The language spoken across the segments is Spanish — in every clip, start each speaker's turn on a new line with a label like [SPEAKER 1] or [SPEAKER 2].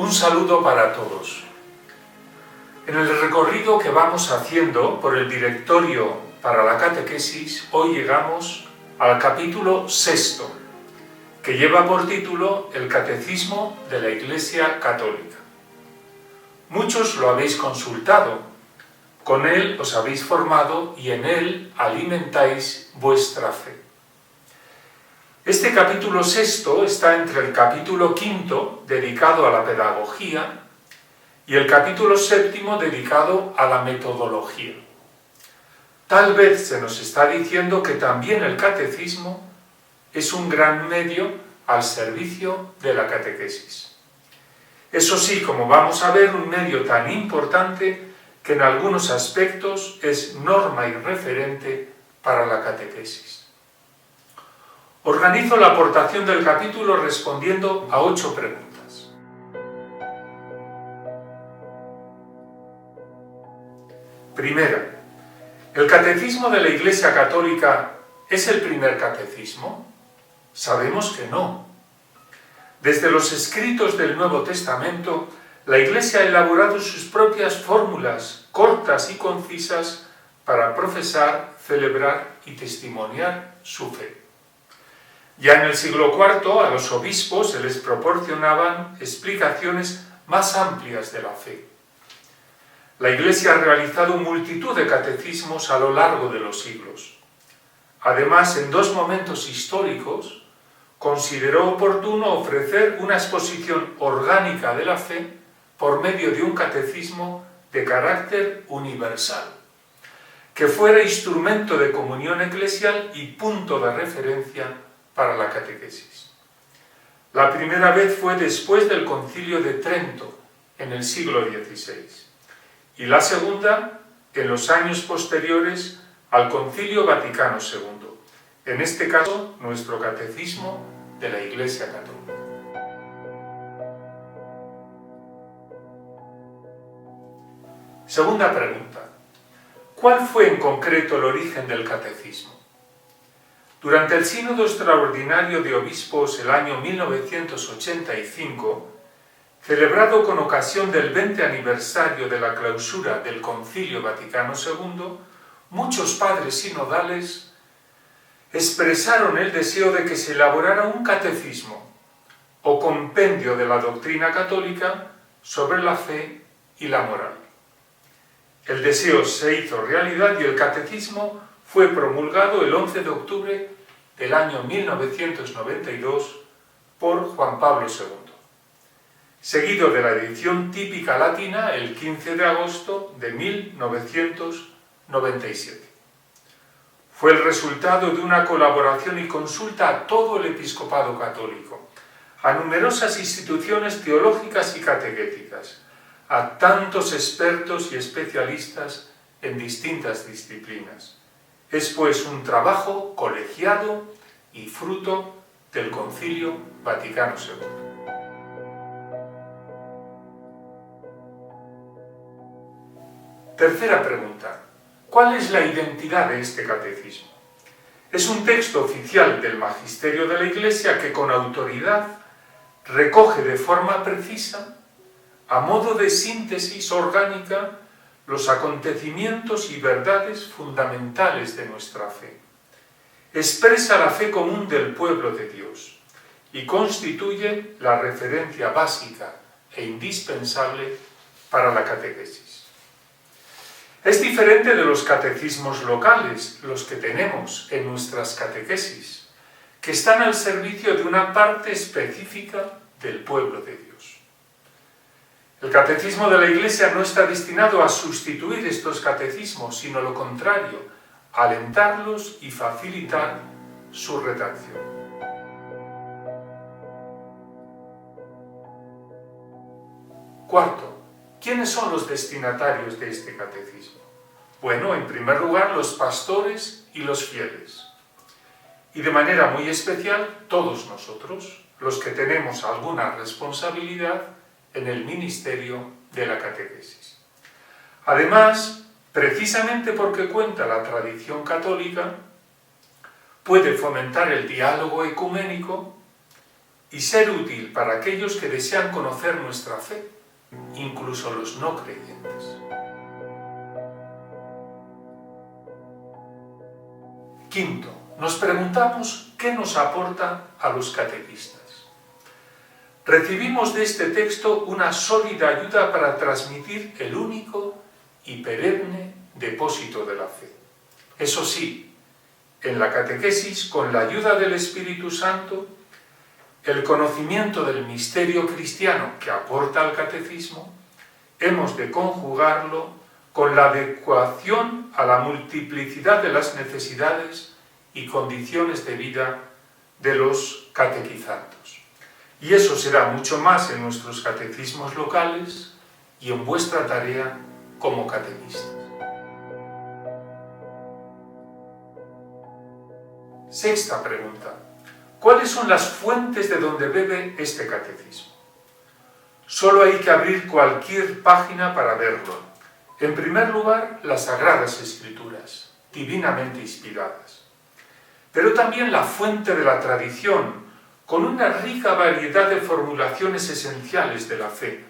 [SPEAKER 1] Un saludo para todos. En el recorrido que vamos haciendo por el directorio para la catequesis, hoy llegamos al capítulo 6, que lleva por título El Catecismo de la Iglesia Católica. Muchos lo habéis consultado, con él os habéis formado y en él alimentáis vuestra fe. Este capítulo 6 está entre el capítulo 5, dedicado a la pedagogía, y el capítulo 7, dedicado a la metodología. Tal vez se nos está diciendo que también el catecismo es un gran medio al servicio de la catequesis. Eso sí, como vamos a ver, un medio tan importante que en algunos aspectos es norma y referente para la catequesis. Organizo la aportación del capítulo respondiendo a 8 preguntas. Primera, ¿el catecismo de la Iglesia Católica es el primer catecismo? Sabemos que no. Desde los escritos del Nuevo Testamento, la Iglesia ha elaborado sus propias fórmulas cortas y concisas para profesar, celebrar y testimoniar su fe. Ya en el siglo IV a los obispos se les proporcionaban explicaciones más amplias de la fe. La Iglesia ha realizado multitud de catecismos a lo largo de los siglos. Además, en 2 momentos históricos, consideró oportuno ofrecer una exposición orgánica de la fe por medio de un catecismo de carácter universal, que fuera instrumento de comunión eclesial y punto de referencia para la catequesis. La primera vez fue después del Concilio de Trento, en el siglo XVI, y la segunda en los años posteriores al Concilio Vaticano II, en este caso nuestro Catecismo de la Iglesia Católica. Segunda pregunta. ¿Cuál fue en concreto el origen del catecismo? Durante el Sínodo Extraordinario de Obispos el año 1985, celebrado con ocasión del 20 aniversario de la clausura del Concilio Vaticano II, muchos padres sinodales expresaron el deseo de que se elaborara un catecismo o compendio de la doctrina católica sobre la fe y la moral. El deseo se hizo realidad y el catecismo fue promulgado el 11 de octubre del año 1992 por Juan Pablo II, seguido de la edición típica latina el 15 de agosto de 1997. Fue el resultado de una colaboración y consulta a todo el episcopado católico, a numerosas instituciones teológicas y catequéticas, a tantos expertos y especialistas en distintas disciplinas. Es pues un trabajo colegiado y fruto del Concilio Vaticano II. Tercera pregunta. ¿Cuál es la identidad de este catecismo? Es un texto oficial del Magisterio de la Iglesia que con autoridad recoge de forma precisa, a modo de síntesis orgánica, los acontecimientos y verdades fundamentales de nuestra fe. Expresa la fe común del pueblo de Dios y constituye la referencia básica e indispensable para la catequesis. Es diferente de los catecismos locales, los que tenemos en nuestras catequesis, que están al servicio de una parte específica del pueblo de Dios. El catecismo de la Iglesia no está destinado a sustituir estos catecismos, sino lo contrario, alentarlos y facilitar su redacción. Cuarto, ¿quiénes son los destinatarios de este catecismo? Bueno, en primer lugar, los pastores y los fieles. Y de manera muy especial, todos nosotros, los que tenemos alguna responsabilidad en el ministerio de la catequesis. Además, precisamente porque cuenta la tradición católica, puede fomentar el diálogo ecuménico, y ser útil para aquellos que desean conocer nuestra fe, incluso los no creyentes. Quinto, nos preguntamos qué nos aporta a los catequistas. Recibimos de este texto una sólida ayuda para transmitir el único y perenne depósito de la fe. Eso sí, en la catequesis, con la ayuda del Espíritu Santo, el conocimiento del misterio cristiano que aporta al catecismo, hemos de conjugarlo con la adecuación a la multiplicidad de las necesidades y condiciones de vida de los catequizandos. Y eso será mucho más en nuestros catecismos locales y en vuestra tarea como catequistas. Sexta pregunta. ¿Cuáles son las fuentes de donde bebe este catecismo? Solo hay que abrir cualquier página para verlo. En primer lugar, las Sagradas Escrituras, divinamente inspiradas. Pero también la fuente de la tradición, con una rica variedad de formulaciones esenciales de la fe,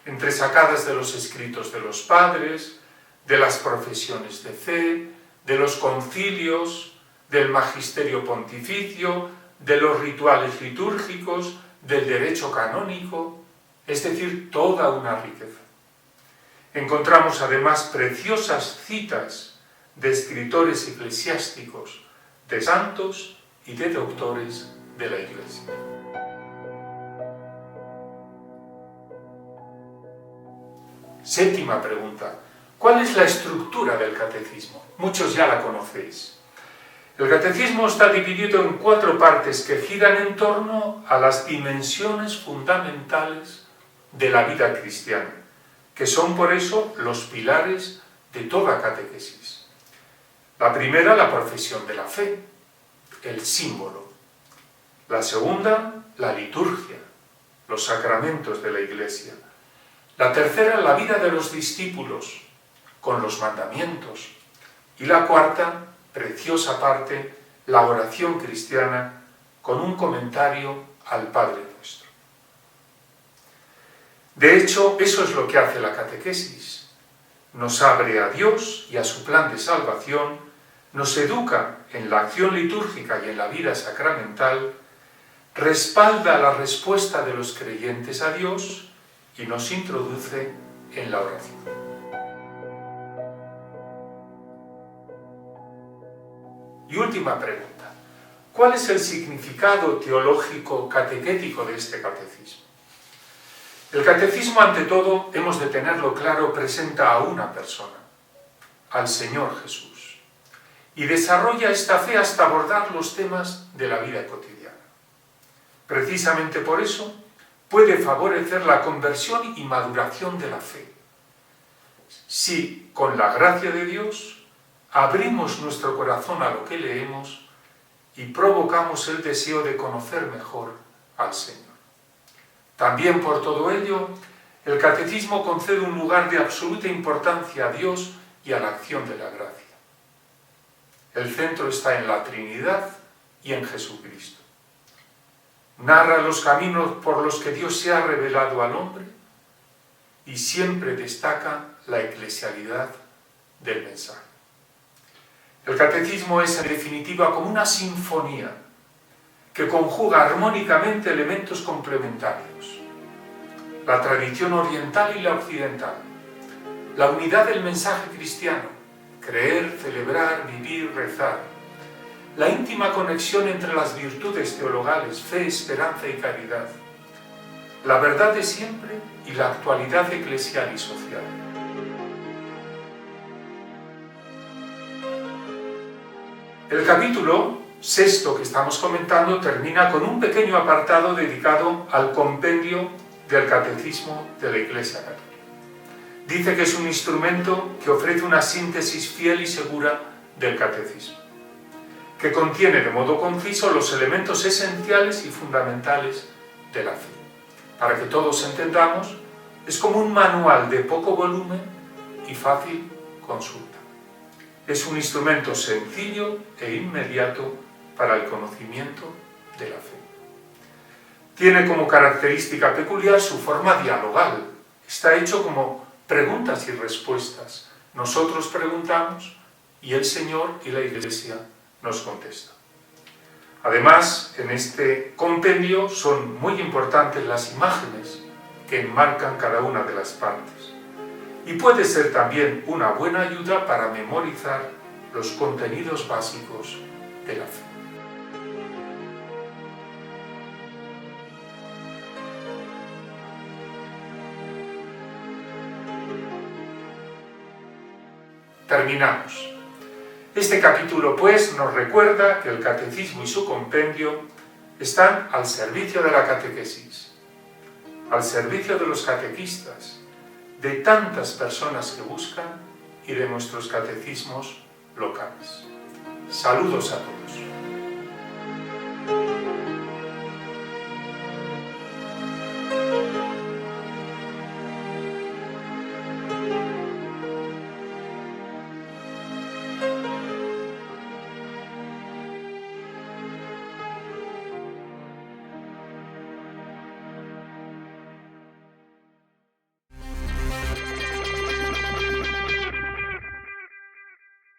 [SPEAKER 1] entresacadas de los escritos de los padres, de las profesiones de fe, de los concilios, del magisterio pontificio, de los rituales litúrgicos, del derecho canónico, es decir, toda una riqueza. Encontramos además preciosas citas de escritores eclesiásticos, de santos y de doctores de la Iglesia. Séptima pregunta. ¿Cuál es la estructura del catecismo? Muchos ya la conocéis. El catecismo está dividido en 4 partes que giran en torno a las dimensiones fundamentales de la vida cristiana, que son por eso los pilares de toda catequesis. La primera, la profesión de la fe, el símbolo. La segunda, la liturgia, los sacramentos de la Iglesia. La tercera, la vida de los discípulos, con los mandamientos. Y la cuarta, preciosa parte, la oración cristiana, con un comentario al Padre Nuestro. De hecho, eso es lo que hace la catequesis. Nos abre a Dios y a su plan de salvación, nos educa en la acción litúrgica y en la vida sacramental, respalda la respuesta de los creyentes a Dios y nos introduce en la oración. Y última pregunta. ¿Cuál es el significado teológico catequético de este catecismo? El catecismo, ante todo, hemos de tenerlo claro, presenta a una persona, al Señor Jesús, y desarrolla esta fe hasta abordar los temas de la vida cotidiana. Precisamente por eso puede favorecer la conversión y maduración de la fe. Si, con la gracia de Dios, abrimos nuestro corazón a lo que leemos y provocamos el deseo de conocer mejor al Señor. También por todo ello, el catecismo concede un lugar de absoluta importancia a Dios y a la acción de la gracia. El centro está en la Trinidad y en Jesucristo. Narra los caminos por los que Dios se ha revelado al hombre y siempre destaca la eclesialidad del mensaje. El catecismo es, en definitiva, como una sinfonía que conjuga armónicamente elementos complementarios. La tradición oriental y la occidental, la unidad del mensaje cristiano, creer, celebrar, vivir, rezar, la íntima conexión entre las virtudes teologales, fe, esperanza y caridad, la verdad de siempre y la actualidad eclesial y social. El capítulo 6 que estamos comentando termina con un pequeño apartado dedicado al compendio del Catecismo de la Iglesia Católica. Dice que es un instrumento que ofrece una síntesis fiel y segura del Catecismo, que contiene de modo conciso los elementos esenciales y fundamentales de la fe. Para que todos entendamos, es como un manual de poco volumen y fácil consulta. Es un instrumento sencillo e inmediato para el conocimiento de la fe. Tiene como característica peculiar su forma dialogal. Está hecho como preguntas y respuestas. Nosotros preguntamos y el Señor y la Iglesia nos contestan. Además, en este compendio son muy importantes las imágenes que enmarcan cada una de las partes. Y puede ser también una buena ayuda para memorizar los contenidos básicos de la fe. Terminamos. Este capítulo, pues, nos recuerda que el catecismo y su compendio están al servicio de la catequesis, al servicio de los catequistas, de tantas personas que buscan y de nuestros catecismos locales. Saludos a todos.